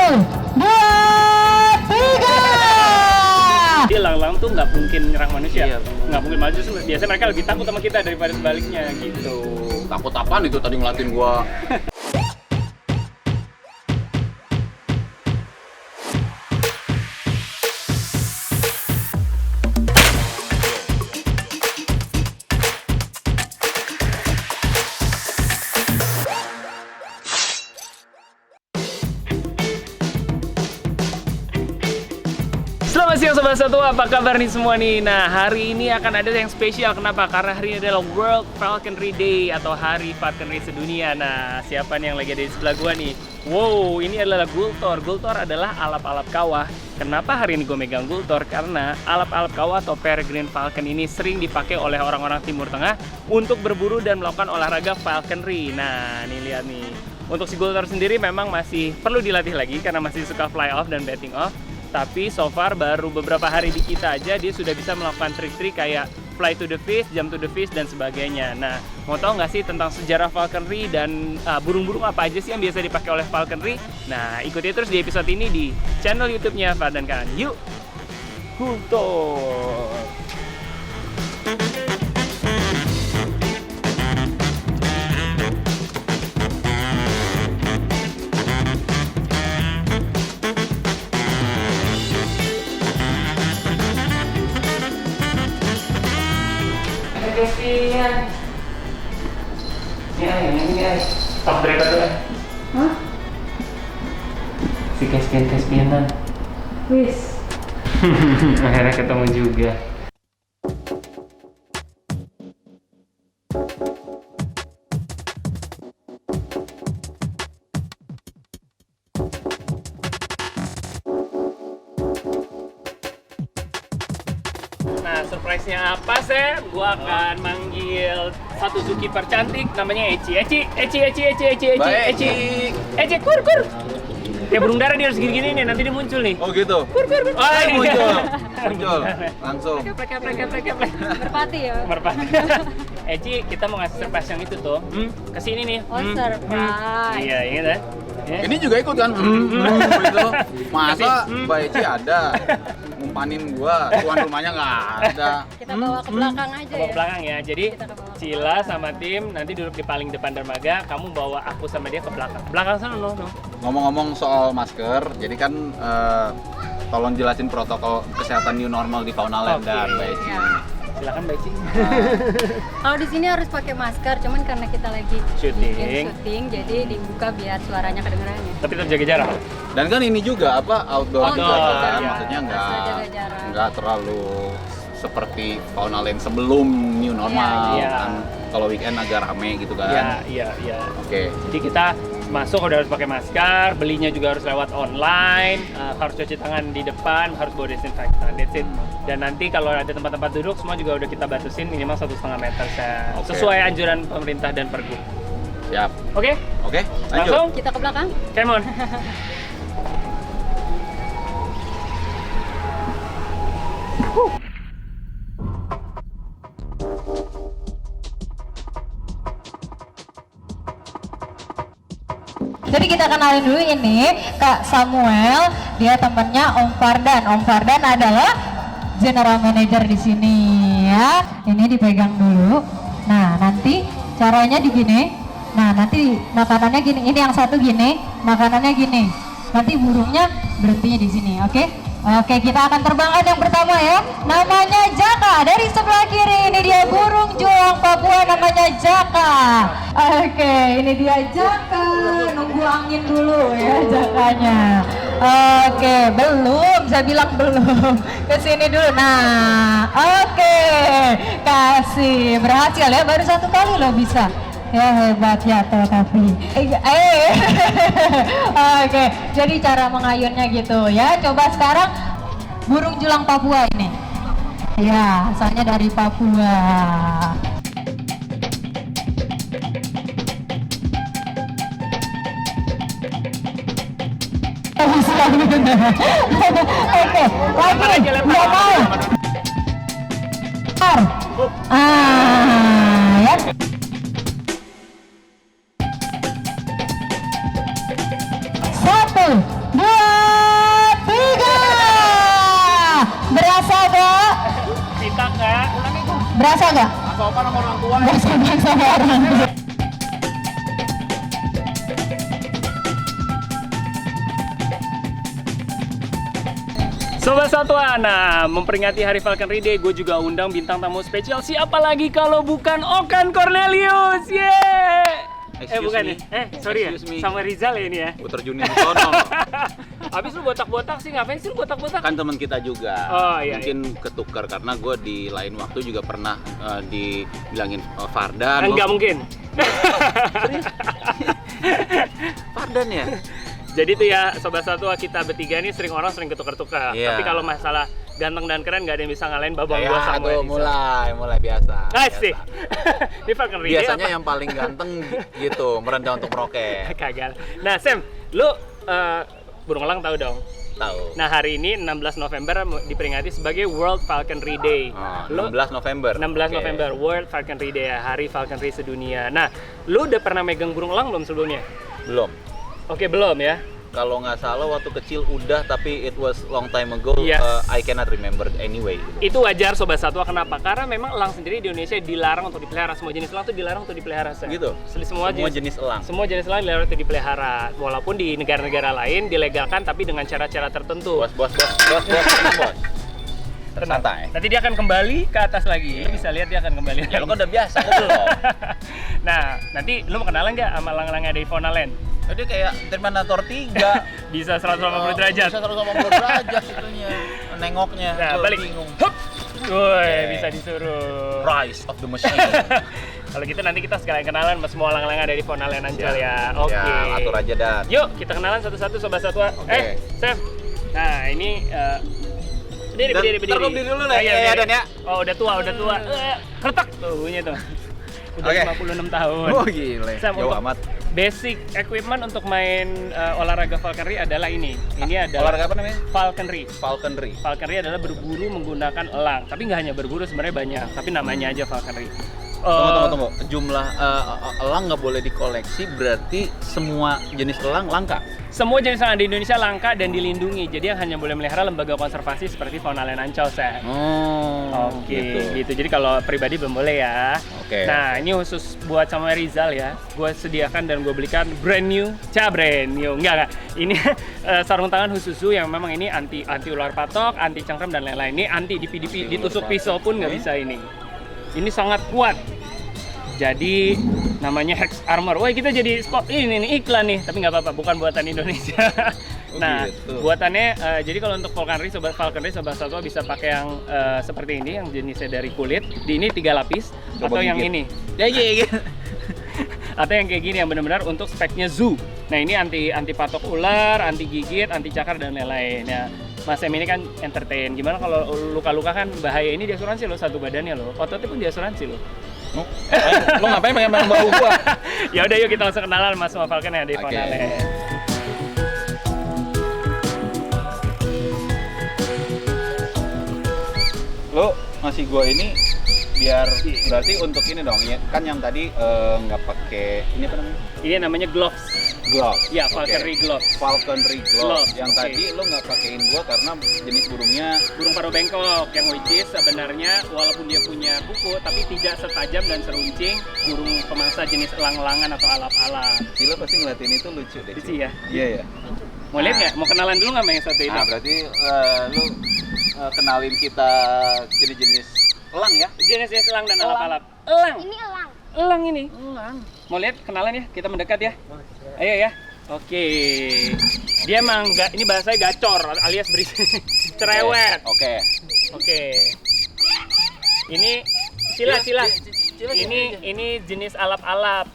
dua, tiga. Dia lang-lang tuh nggak mungkin nyerang manusia, nggak mungkin maju. Biasanya mereka lebih takut sama kita daripada sebaliknya gitu. Takut apaan itu tadi ngeliatin gua? Selamat siang Sobat Satu, apa kabar nih semua nih? Nah, hari ini akan ada yang spesial. Kenapa? Karena hari ini adalah World Falconry Day atau Hari Falconry Sedunia. Nah, siapa nih yang lagi ada di sebelah gua nih? Wow, ini adalah Gultor. Gultor adalah alap-alap kawah. Kenapa hari ini gue megang Gultor? Karena alap-alap kawah atau peregrine falcon ini sering dipakai oleh orang-orang Timur Tengah untuk berburu dan melakukan olahraga falconry. Nah, nih lihat nih. Untuk si Gultor sendiri memang masih perlu dilatih lagi karena masih suka fly off dan betting off. Tapi so far baru beberapa hari di kita aja dia sudah bisa melakukan trik-trik kayak fly to the fish, jump to the fish, dan sebagainya. Nah, mau tahu nggak sih tentang sejarah falconry dan burung-burung apa aja sih yang biasa dipakai oleh falconry? Nah, ikuti terus di episode ini di channel YouTube-nya Fad dan Kaan. Yuk, Gultor! Kespian. Ini stop berapa tuh? Hah? Si kespianan. Wis. Akhirnya ketemu juga. Nah, surprise-nya apa, Sir? Gua akan manggil satu zookeeper cantik namanya Eci. Eci, kur. Kayak burung dara dia harus gini-gini nih, nanti dia muncul nih. Oh gitu. Kur. Oh, muncul. Langsung. Plek. Merpati ya? Merpati. Eci, kita mau ngasih surprise yang itu tuh. Kesini nih. Oh, surprise. Iya, ingat kan? Ya. Ini juga ikut kan? Gitu. Masa Mbak Eci ada ngumpanin gua, tuan rumahnya nggak ada. Kita bawa ke belakang aja Bawa ya? belakang ya. Jadi Kita ke bawah. Cila sama tim nanti duduk di paling depan dermaga. Kamu bawa aku sama dia ke belakang. Belakang sana no. Ngomong-ngomong soal masker, jadi kan tolong jelasin protokol kesehatan new normal di Faunaland dan Mbak Eci. Ya. Silakan Mbak Ci. Kalau di sini harus pakai masker, cuman karena kita lagi Syuting. bikin syuting, jadi dibuka biar suaranya kedengeran ya. Tapi tetap jaga jarak. Dan kan ini juga apa outdoor juga Outdoor, kan, iya. maksudnya Harus jaga jarak. nggak terlalu seperti Faunaland sebelum new normal Iya. kan. Kalau weekend agak rame gitu kan. Iya. Oke. Jadi kita masuk udah harus pakai masker, belinya juga harus lewat online, harus cuci tangan di depan, harus bawa desinfektan, that's it. Dan nanti kalau ada tempat-tempat duduk, semua juga udah kita batasin minimal 1,5 meter Oke. sesuai anjuran pemerintah dan Pergub. Siap. Oke? Oke, lanjut. Langsung? Kita ke belakang? Come on. Jadi kita kenalin dulu ini Kak Samuel, dia temannya Om Fardan. Om Fardan adalah General Manager di sini ya. Ini dipegang dulu. Nah, nanti caranya digini. Nah, nanti makanannya gini. Ini yang satu gini, makanannya gini. Nanti burungnya berhentinya di sini, oke? Oke, kita akan terbangkan yang pertama ya. Namanya Jaka. Dari sebelah kiri ini dia burung juang Papua namanya Jaka. Oke, ini dia Jaka. Nunggu angin dulu ya Jakanya. Oke, belum. Saya bilang belum. Kesini dulu. Nah, oke. Kasih. Berhasil ya. Baru satu kali loh bisa. Ya hebat ya tapi oke, jadi cara mengayunnya gitu ya. Coba sekarang burung julang Papua ini ya, asalnya dari Papua. Oke, lagi nggak mau ya. Satu, dua, Berasa nggak? Sopan sama orang tua. Nggak sopan sama orang tua. Sobat Satwa, nah memperingati Hari Falconry Day, gue juga undang bintang tamu spesial. Siapa lagi kalau bukan Okan Cornelius? Yeay! Bukan ya? Sorry ya, sama Rizal ya ini ya? Gue terjunin di sono. Habis lu botak-botak sih, ngapain sih lu botak-botak? Kan teman kita juga. Oh, iya, Mungkin ketukar karena gue di lain waktu juga pernah dibilangin Fardan. Enggak mungkin. Fardan ya? Jadi tuh ya, Sobat Satwa, kita bertiga nih sering ketukar-tukar. Iya. Tapi kalau masalah ganteng dan keren nggak ada yang bisa ngalahin babang gua sama tuh, mulai biasa. Asik. Di Falconry Day Biasanya apa? yang paling ganteng gitu, merendah untuk meroket. Kagak. Nah, Sam, lu burung elang tahu dong? Tahu. Nah, hari ini 16 November diperingati sebagai World Falconry Day. Oh, 16 November. 16 Oke. November, World Falconry Day ya, Hari Falconry sedunia. Nah, lu udah pernah megang burung elang belum sebelumnya? Belum. Oke, belum ya? Kalau nggak salah waktu kecil udah, tapi it was long time ago. Yes. I cannot remember anyway. Itu wajar Sobat Satwa, kenapa? Karena memang elang sendiri di Indonesia dilarang untuk dipelihara. Semua jenis elang itu dilarang untuk dipelihara. Sam. Gitu? Semua jenis elang? Semua jenis elang dilarang untuk dipelihara. Walaupun di negara-negara lain dilegalkan, tapi dengan cara-cara tertentu. Bos, tenang, bos. Tenang. Santai. Nanti dia akan kembali ke atas lagi. Lu bisa lihat dia akan kembali Ya lo kan udah biasa, kok belum? Nah, nanti lu mau kenalan nggak sama elang-elang yang ada di Faunaland? Jadi kayak Terminator 3. Bisa 180 derajat. Bisa 180 derajat itunya. Nengoknya. Nah, Gua balik. bingung. Hup. Woi, Oke. bisa disuruh. Rise of the machine. Kalau gitu nanti kita sekalian kenalan sama semua elang-elang yang ada di Faunaland Ancol ya. Oke. Ya, atur aja dan. Yuk, kita kenalan satu-satu Sobat Satwa. Oke. Sam. Nah, ini berdiri. Ntar gua berdiri dulu lah, Iya, ya, berdiri. Dan, ya. Oh, udah tua. Kretek tuh bunyinya tuh. Udah Oke. 56 tahun. Oh gile, Sam, jauh untuk amat. basic equipment untuk main olahraga falconry adalah ini. Ini adalah Olahraga apa namanya? falconry. Falconry. Falconry adalah berburu menggunakan elang. Tapi nggak hanya berburu, sebenarnya banyak. Tapi namanya aja falconry. Tunggu. Jumlah elang nggak boleh dikoleksi, berarti semua jenis elang langka? Semua jenis elang di Indonesia langka dan dilindungi. Jadi yang hanya boleh melihara lembaga konservasi seperti Faunaland Ancol, Sam. Oh, Gitu. Jadi kalau pribadi belum boleh ya. Oke. Nah, ini khusus buat sama Rizal ya. Gue sediakan dan gue belikan brand new. Enggak. Ini sarung tangan khusus zoo yang memang ini anti ular patok, anti cengkram dan lain-lain. Ini anti ditusuk pisau pun nggak bisa ini. Ini sangat kuat. Jadi namanya Hex Armor. Wah, kita jadi spot ini nih iklan nih, tapi nggak apa-apa, bukan buatan Indonesia. Nah, gitu. buatannya jadi kalau untuk Falconry Sobat Satwa bisa pakai yang seperti ini, yang jenisnya dari kulit. Di ini 3 lapis. Coba atau yang gigit. ini. Ya. Atau yang kayak gini yang benar-benar untuk speknya zoo. Nah, ini anti patok ular, anti gigit, anti cakar dan lain-lain. Ya. Mas Em ini kan entertain. Gimana kalau luka-luka kan bahaya, ini di asuransi lo, satu badannya lo. Ototnya pun di asuransi lo. Lo ngapain pengen main bau gua? Ya udah, yuk kita langsung kenalan Mas sama Falcon yang ada di Oke. Faunaland. Lo ngasih gua ini biar berarti untuk ini dong ya, kan yang tadi nggak pakai ini apa namanya? Ini namanya gloves. Glove. Ya, falconry gloves. Falconry glove. Gloves, Yang oke. tadi lo nggak pakein gua karena jenis burungnya Burung paruh bengkok yang which is sebenarnya walaupun dia punya kuku tapi tidak setajam dan seruncing burung pemangsa jenis elang-elangan atau alap-alap. Cila pasti ngeliatin itu lucu deh. Lucu ya? Iya ya. Mau lihat nggak? Mau kenalan dulu nggak sama yang satu itu? Nah, berarti lu kenalin kita jenis-jenis elang ya? Jenis-jenis elang dan alap-alap. Elang. Ini elang. Elang ini. Mau lihat kenalan ya? Kita mendekat ya. Ayo ya. Oke. Dia emang nggak, ini bahasanya gacor alias berisik. Cerewet. Oke. Oke. Ini Cila. Ini jenis alap-alap.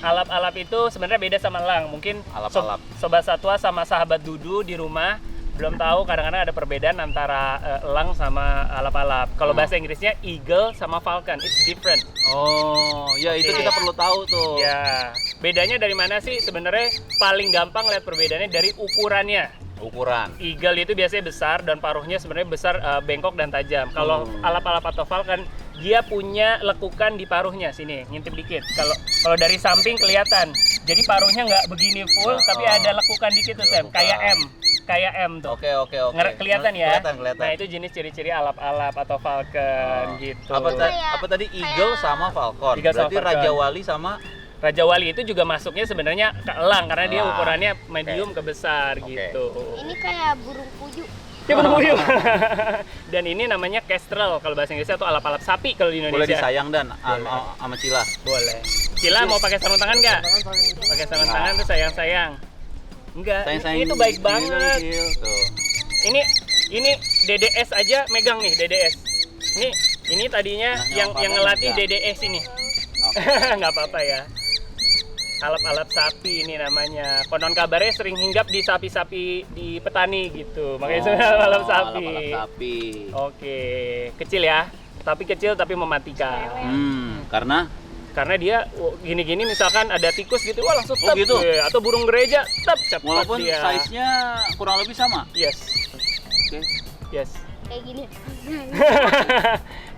Alap-alap itu sebenarnya beda sama elang. Mungkin Alap-alap. Sobat Satwa sama sahabat Dudu di rumah belum tahu, kadang-kadang ada perbedaan antara elang sama alap-alap. Kalau bahasa Inggrisnya eagle sama falcon, it's different. Oh, ya itu Oke. kita perlu tahu tuh. Ya, bedanya dari mana sih? Sebenarnya paling gampang lihat perbedaannya dari ukurannya. Ukuran. Eagle itu biasanya besar dan paruhnya sebenarnya besar, bengkok dan tajam. Kalau alap-alap atau falcon, dia punya lekukan di paruhnya, sini ngintip dikit. Kalau dari samping kelihatan. Jadi paruhnya nggak begini full, tapi ada lekukan dikit tuh Sam, kayak M. kayak M tuh. Oke. Kelihatan ya? Kelihatan. Nah, itu jenis ciri-ciri alap-alap atau falcon gitu. Apa tadi eagle sama falcon? Eagle sama Berarti falcon. Raja Wali sama Raja Wali itu juga masuknya sebenarnya ke elang karena dia Elang. ukurannya medium ke besar Oke. gitu. Ini kayak burung puyuh. Ya berbuyung. Dan ini namanya kestrel kalau bahasa Inggrisnya atau alap-alap sapi kalau di Indonesia. boleh disayang dan sama Cila. Boleh. Cila mau pakai sarung tangan nggak? Pakai sarung tangan tuh sayang-sayang. Enggak, Sayang-sayang itu baik banget. Tuh. Ini DDS aja megang nih DDS. Ini tadinya yang ngelatih DDS ini. Nggak apa-apa ya. Alap-alap sapi ini namanya. Konon kabarnya sering hinggap di sapi-sapi di petani gitu. Makanya sebenarnya alap-alap sapi. Alap-alap sapi. Oke, kecil ya. Kecil tapi mematikan. Karena dia gini-gini misalkan ada tikus gitu, wah langsung tep. gitu? Atau burung gereja, tep cepat Walaupun dia. size-nya kurang lebih sama. Yes. Oke. Yes. Kayak gini.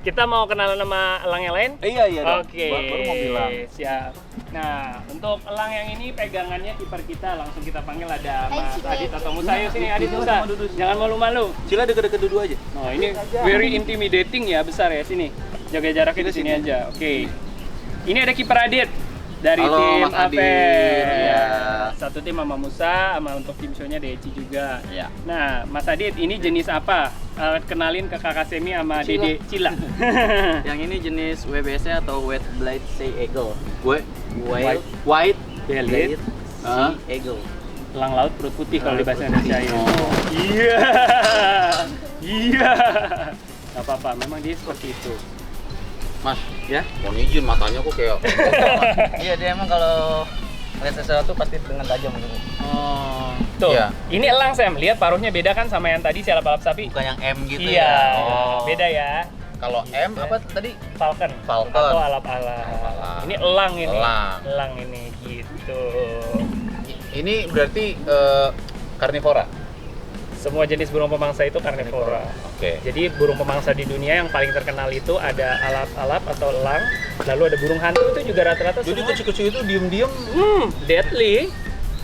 Kita mau kenalan sama elang yang lain? Iya dong. Oke. Baru mau bilang. Siap. Nah, untuk elang yang ini pegangannya kiper kita langsung kita panggil ada Mas Adit atau Musa. Ayo sini Adit Musa. Jangan malu-malu. Cila deket-deket dulu aja. Nah, ini very intimidating ya, besar ya sini. Jaga jaraknya di sini aja. Oke. Ini ada kiper Adit dari Halo, tim Mas Adit. Aver. Iya. Satu tim sama Musa, sama untuk tim show-nya Deci juga. Iya. Nah, Mas Adit, ini jenis apa? Kenalin ke kakak Semi sama Dede Cila. Yang ini jenis WBC atau Wet Blade Sea Eagle. White. Belly. Sea Eagle. Elang laut perut putih kalau di bahasa Indonesia ya. Oh. Iya. Iya. Gak apa-apa, memang dia seperti itu. Mas, Ya? mohon izin matanya kok kayak Iya, dia emang kalau lihat sesuatu pasti dengan tajam gitu. Oh. Tuh, Iya. ini elang Sam, lihat paruhnya beda kan sama yang tadi si alap-alap sapi? bukan yang M gitu Iya, ya. Oh. beda ya. Kalau M apa tadi? Falcon. Falcon. Atau alap-alap. Ini elang ini. Elang. Ini gitu. Ini berarti karnivora. Semua jenis burung pemangsa itu karnivora. Oke. Jadi burung pemangsa di dunia yang paling terkenal itu ada alap-alap atau elang, lalu ada burung hantu itu juga rata-rata Jadi semua kecil-kecil itu diem-diem. deadly.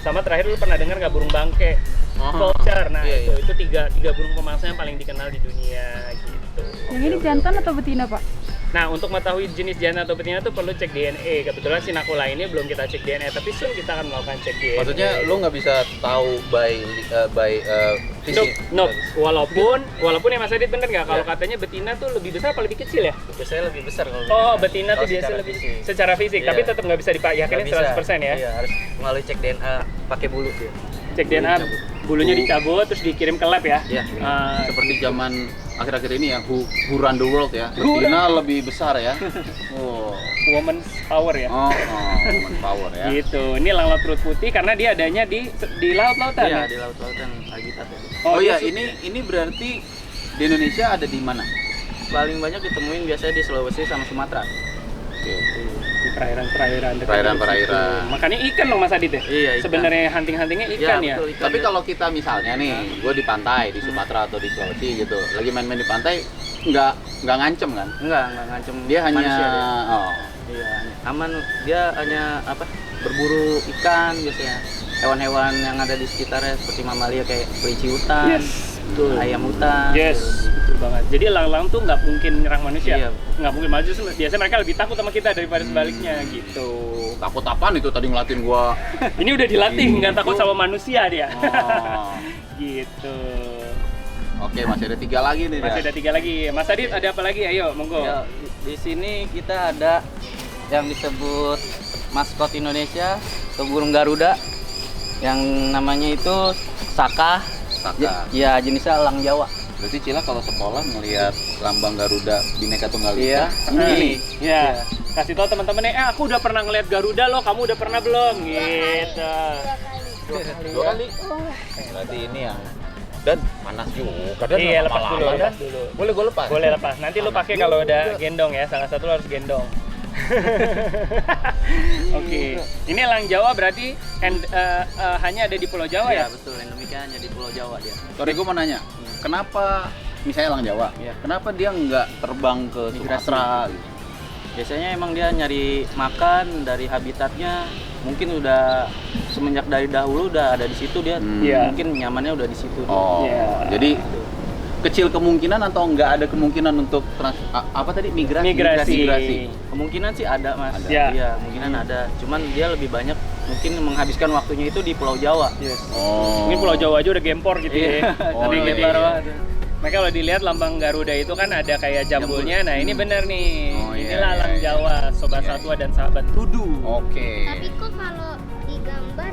Sama terakhir lu pernah dengar nggak burung bangke? Vulture. Nah, Iya, itu tiga burung pemangsa yang paling dikenal di dunia gitu. Yang ini jantan atau betina, Pak? Nah, untuk mengetahui jenis jantan atau betina itu perlu cek DNA. Kebetulan si Nakula ini belum kita cek DNA, tapi soon kita akan melakukan cek DNA. Maksudnya lu nggak bisa tahu by fisik. Nope. Walaupun ya Mas Adit bener nggak kalau katanya betina tuh lebih besar apa lebih kecil ya? Biasanya lebih besar kalau Oh, betina tuh Kalau biasa secara lebih fisik. secara fisik, Iya. tapi tetap nggak bisa diyakinin 100% ya. Iya, harus melalui cek DNA pakai bulu dia. Cek DNA, bulunya dicabut terus dikirim ke lab ya. Iya. Seperti zaman akhir-akhir ini ya, who run the world ya. Betina lebih besar ya. Oh, Woman's power ya. woman power ya. Gitu. Ini elang laut perut putih karena dia adanya di laut-lautan. Iya, ya? di laut-lautan habitat ya. Oh dia iya, ini berarti di Indonesia ada di mana? Paling banyak ditemuin biasanya di Sulawesi sama Sumatera. di perairan-perairan dekat Perairan-perairan. situ. Makanya ikan dong Mas Adit ya? Iya, ikan. Sebenarnya hunting-huntingnya ikan ya? betul, ikan Tapi dia. kalau kita misalnya nih, gue di pantai di Sumatera atau di Sulawesi gitu, lagi main-main di pantai, nggak ngancem kan? enggak ngancem Dia hanya manusia dia. oh, Iya, aman. Dia hanya apa? Berburu ikan biasanya. Hewan-hewan yang ada di sekitarnya seperti mamalia kayak kelinci hutan, Yes, betul. ayam hutan. Yes, betul banget. Jadi elang-elang tuh nggak mungkin nyerang manusia. Iya. Nggak mungkin, malah justru biasanya mereka lebih takut sama kita daripada sebaliknya gitu. takut apaan itu tadi ngelatin gua? Ini udah dilatih, nggak Gitu. takut sama manusia dia. Oh. Gitu. Oke, masih ada 3 lagi nih. Masih Dan. ada 3 lagi. Mas Adit ada apa lagi? Ayo, monggo. Ya, di sini kita ada yang disebut maskot Indonesia atau burung Garuda yang namanya itu Saka. Saka. Ya, jenisnya elang Jawa. Berarti Cila kalau sekolah ngelihat lambang Garuda Bhinneka Tunggal Iya. Ika, Ini, ya. Kasih tahu teman-teman aku udah pernah ngeliat Garuda loh, kamu udah pernah belum? Gitu. 2 kali. Berarti ini yang dan panas juga. Dan Iya, lepas lama-lama, dulu, Dan. lepas dulu. Boleh gue lepas? Boleh lepas. Nanti lu pakai kalau udah gendong ya. Salah satu lu harus gendong. Oke. Ini elang Jawa berarti hanya ada di Pulau Jawa ya? Ya, betul. Endemiknya hanya di Pulau Jawa dia. Sorry, gue mau nanya. Kenapa misalnya elang Jawa? Iya. Kenapa dia nggak terbang ke Migrasi. Sumatera? Gitu? Biasanya emang dia nyari makan dari habitatnya mungkin udah semenjak dari dahulu udah ada di situ dia. Iya. Mungkin nyamannya udah di situ. Oh, Iya. jadi kecil kemungkinan atau nggak ada kemungkinan untuk apa tadi migrasi? Kemungkinan sih ada, Mas. Ada. Ya. Iya, kemungkinan ada. Cuman dia lebih banyak mungkin menghabiskan waktunya itu di Pulau Jawa. Yes. Oh. Mungkin Pulau Jawa aja udah gempor gitu ya. Oh, Tapi iya, gempor iya. banget. Mereka kalau dilihat lambang Garuda itu kan ada kayak jambulnya. Nah ini bener nih. Oh, iya, Inilah alam iya. Jawa, Sobat Iya, Satwa dan Sahabat Tudu. Oke. Tapi kok kalau digambar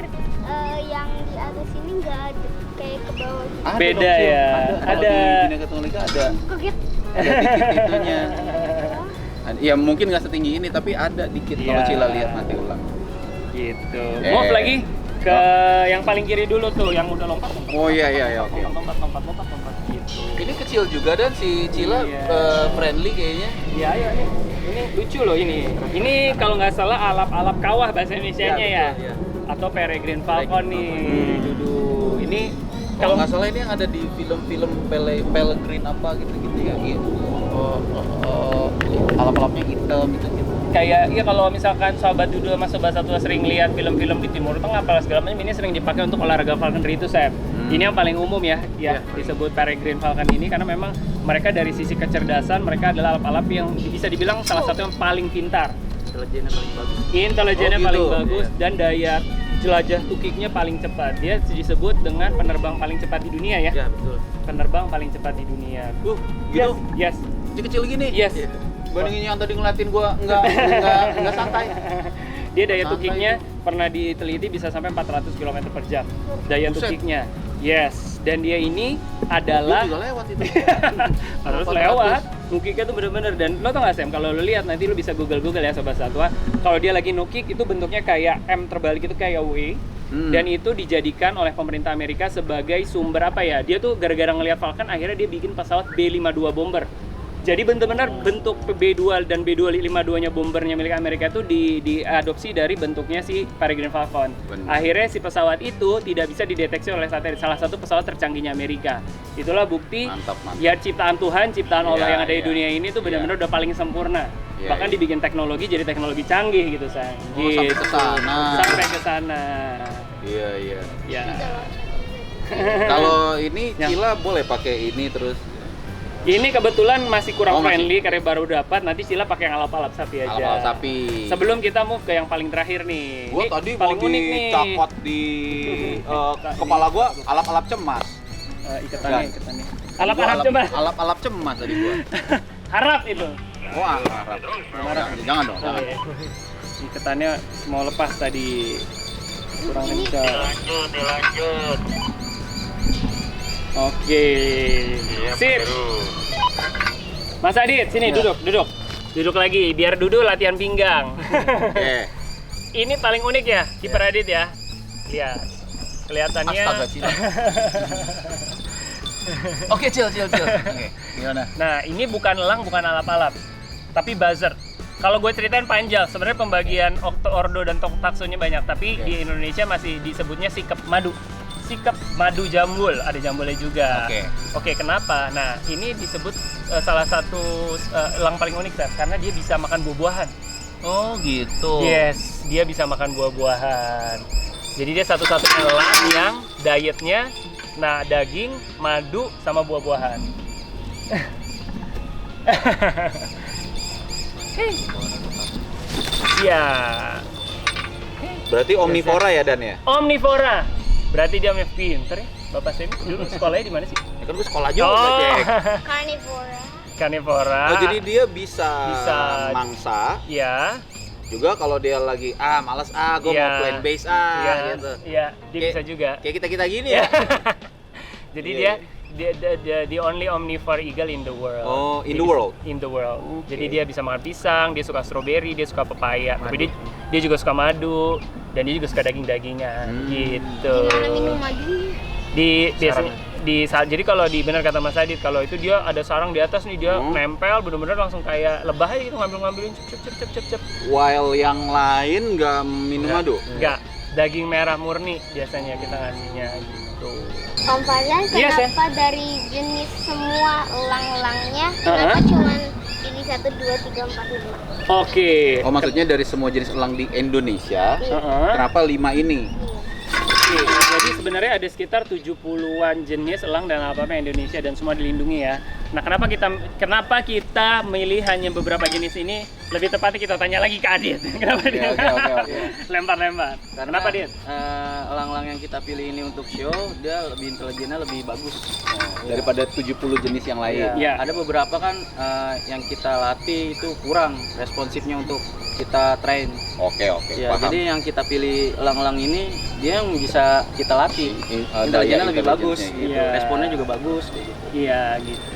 yang di atas ini nggak ada kayak ke bawah gitu. Ada Beda dong, Sil. ya. Kalau Ada. di Bhinneka Tunggal Ika ada Kaget. dikit itunya. Ya mungkin nggak setinggi ini tapi ada dikit kalau Iya. Cila lihat nanti ulang. Gitu. Move lagi ke yang paling kiri dulu tuh, yang udah lompat. Oh iya oke. Lompat gitu. Ini kecil juga dan si Cila Iya. friendly kayaknya. Iya, ini lucu loh ini. Ini kalau nggak salah alap-alap kawah bahasa Indonesianya ya. betul, iya. Atau peregrine falcon nih, Dudu. Ini Kalau nggak salah ini yang ada di film-film Pellegrin apa gitu-gitu ya. Gitu. Alap-alapnya hitam gitu. kayak iya kalau misalkan Sahabat Dudu sama Sobat Satwa sering lihat film-film di Timur Tengah apa segala macam, ini sering dipakai untuk olahraga falconry itu, Sep. Ini yang paling umum ya, disebut peregrine falcon ini karena memang mereka dari sisi kecerdasan mereka adalah alap-alap yang bisa dibilang salah satu yang paling pintar. Intelijennya paling bagus. Intelijennya Oh, gitu. paling bagus dan daya jelajah tukiknya paling cepat. Dia disebut dengan penerbang paling cepat di dunia ya. Ya, betul. Penerbang paling cepat di dunia. Gitu. Yes. Kecil gini. Yes. Bandingin yang tadi ngeliatin gua enggak santai. Dia daya Santai tukiknya pernah diteliti bisa sampai 400 km per jam. Daya Buset. tukiknya. Yes. Dan dia ini adalah Gua juga lewat itu. harus 400. lewat. Nukiknya tuh bener-bener, dan lo tau gak Sam, kalau lo lihat nanti lo bisa google ya Sobat Satwa, kalau dia lagi nukik itu bentuknya kayak M terbalik itu kayak W. Dan itu dijadikan oleh pemerintah Amerika sebagai sumber apa ya, dia tuh gara-gara ngelihat Falcon akhirnya dia bikin pesawat B-52 bomber. Jadi benar-benar bentuk B2 dan B252-nya bombernya milik Amerika itu diadopsi dari bentuknya si Peregrine Falcon. Benar. Akhirnya si pesawat itu tidak bisa dideteksi oleh satelit, salah satu pesawat tercanggihnya Amerika. Itulah bukti Mantap. ya ciptaan Tuhan, ciptaan Allah Iya, yang ada di iya. dunia ini tuh benar-benar udah paling sempurna. Iya, Bahkan iya. dibikin teknologi jadi teknologi canggih gitu, Sang. Oh, sampai ke sana. Sampai ke sana. Iya. Ya. Kalau ini Ya. Cila boleh pakai ini terus Ini kebetulan masih kurang Oh, masih. friendly karena baru dapat. Nanti Sila pakai yang alap-alap sapi aja. alap-alap sapi. Sebelum kita move ke yang paling terakhir nih. Gua Ini tadi mau paling unik nih. dicakot di kepala gua alap-alap cemas. Iketannya. Gua Alap-alap coba. Alap-alap cemas tadi gua. Harap itu. Wah, harap. Jangan dong, jangan. Oke. Iketannya mau lepas tadi. Kurang kencang. Lanjut. Oke. Sip. Mas Adit, sini duduk. Duduk lagi biar Dudu latihan pinggang. Oke. Ini paling unik ya, kiper Adit ya. Lihat. Kelihatannya Astaga, Cila. Oke, Cil. Oke, gimana? Nah, ini bukan elang, bukan alap-alap, tapi buzzard. Kalau gue ceritain panjang, sebenarnya pembagian ordo dan taksonya banyak, tapi di Indonesia masih disebutnya sikep madu. Sikep madu jambul, ada jambulnya juga. Oke, kenapa? Nah, ini disebut salah satu elang paling unik, Seth, karena dia bisa makan buah-buahan. Oh, gitu. Yes, dia bisa makan buah-buahan. Jadi dia satu-satunya elang yang dietnya daging, madu, sama buah-buahan. Ya. Berarti omnivora ya, Dan ya? Omnivora. Berarti dia pinter ya. Bapak Semi dulu sekolahnya di mana sih? Ya kan gue sekolah juga, Jack. Carnivora. Carnivora. Oh, jadi dia bisa mangsa. Iya. Juga kalau dia lagi males gue Iya. mau plant base Iya. gitu. Iya, dia bisa juga. Kayak kita gini ya. Jadi Iya, dia the only omnivore eagle in the world. Oh, in Jadi the world? In the world. Oke. Jadi dia bisa makan pisang, dia suka stroberi, dia suka pepaya. Tapi dia juga suka madu dan dia juga suka daging-dagingan gitu. Gimana minum madunya? Jadi kalau di benar kata Mas Adit, kalau itu dia ada sarang di atas nih, dia nempel bener-bener langsung kayak lebah aja gitu, ngambilin cep. While yang lain nggak minum madu? Enggak, daging merah murni biasanya kita ngasihnya gitu. Om Farzan, Iya, kenapa dari jenis semua elang-elangnya, kenapa cuman pilih 1, 2, 3, 4, 5. Oke. Oh, maksudnya dari semua jenis elang di Indonesia, Heeh. kenapa 5 ini? Oke, jadi sebenarnya ada sekitar 70-an jenis elang dan apa Indonesia dan semua dilindungi ya. Nah, kenapa kita milih hanya beberapa jenis ini? Lebih tepatnya kita tanya lagi ke Adit. Kenapa dia? Oke. Lempar-lempar. Kenapa Adit? Elang-elang yang kita pilih ini untuk show, dia lebih intelijennya lebih bagus. Daripada 70 jenis yang lain. Iya. Ada beberapa kan yang kita latih itu kurang responsifnya untuk kita train. Oke, Ya, paham. jadi yang kita pilih elang-elang ini dia yang bisa kita latih. Intelijennya lebih bagus, intelijennya gitu. Iya. Responnya juga bagus. Kayak gitu. Iya, gitu.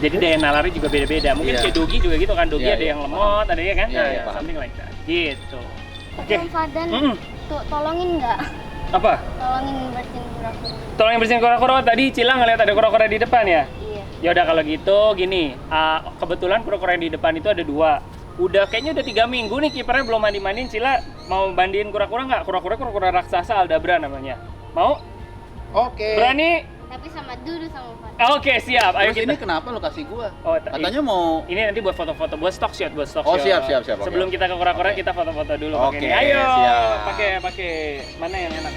Jadi daya nalarnya juga beda-beda. Mungkin Iya. kayak Dogi juga gitu kan. Dogi Iya, ada iya, yang lemot, ada ya kan? Iya, iya, Nah, paham. something like that. Gitu. Oke. Om Fardan, Mm-mm. tuh tolongin nggak? Apa? Tolongin bersihin kura-kura. Tolong bersihin kura-kura. Tadi Cila ngeliat ada kura-kura di depan ya? Iya. Ya udah kalau gitu gini, kebetulan kura-kura yang di depan itu ada 2. Kayaknya udah 3 minggu nih kipernya belum mandi-mandiin. Cila mau mandiin kura-kura nggak? Kura-kura raksasa Aldabra namanya. Mau? Oke. Berani? Tapi sama Dudu sama Fardan. Oke, siap. Ayo Terus kita. ini kenapa lo kasih gua? Oh, Katanya mau ini nanti buat foto-foto, buat stock shot, Oh, siap. Oke. Sebelum kita ke kura-kura, Oke. kita foto-foto dulu Oke, pakai ini. Ayo, siap. pakai mana yang enak?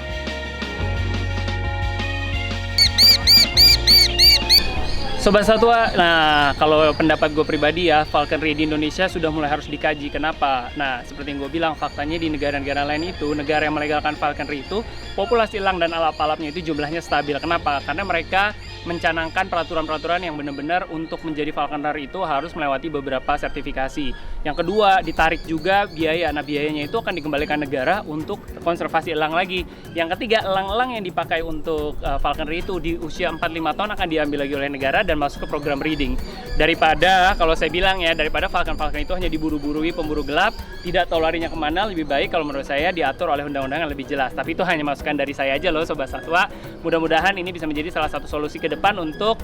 Sobat Satwa, nah kalau pendapat gue pribadi ya, falconry di Indonesia sudah mulai harus dikaji. Kenapa? Nah, seperti yang gue bilang, faktanya di negara-negara lain itu, negara yang melegalkan falconry itu, populasi elang dan alap-alapnya itu jumlahnya stabil. Kenapa? Karena mereka mencanangkan peraturan-peraturan yang benar-benar untuk menjadi falconer itu harus melewati beberapa sertifikasi. Yang kedua, ditarik juga biaya. Nah, biayanya itu akan dikembalikan negara untuk konservasi elang lagi. Yang ketiga, elang-elang yang dipakai untuk falconry itu di usia 4-5 tahun akan diambil lagi oleh negara dan masuk ke program breeding. Daripada, kalau saya bilang ya, daripada falcon-falcon itu hanya diburu-burui pemburu gelap, tidak tahu larinya kemana, lebih baik kalau menurut saya diatur oleh undang-undang yang lebih jelas. Tapi itu hanya masukan dari saya aja loh, Sobat Satwa. Mudah-mudahan ini bisa menjadi salah satu solusi ke depan untuk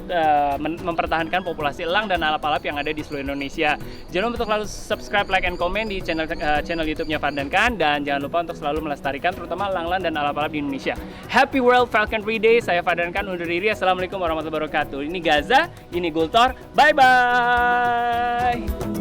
mempertahankan populasi elang dan alap-alap yang ada di seluruh Indonesia. Jangan lupa untuk selalu subscribe, like, and comment di channel YouTube-nya Fardan Khan, dan jangan lupa untuk selalu melestarikan terutama elang-elang dan alap-alap di Indonesia. Happy World Falconry Day. Saya Fardan Khan undur diri. Assalamualaikum warahmatullahi wabarakatuh. Ini Gaza, ini Gultor. Bye bye.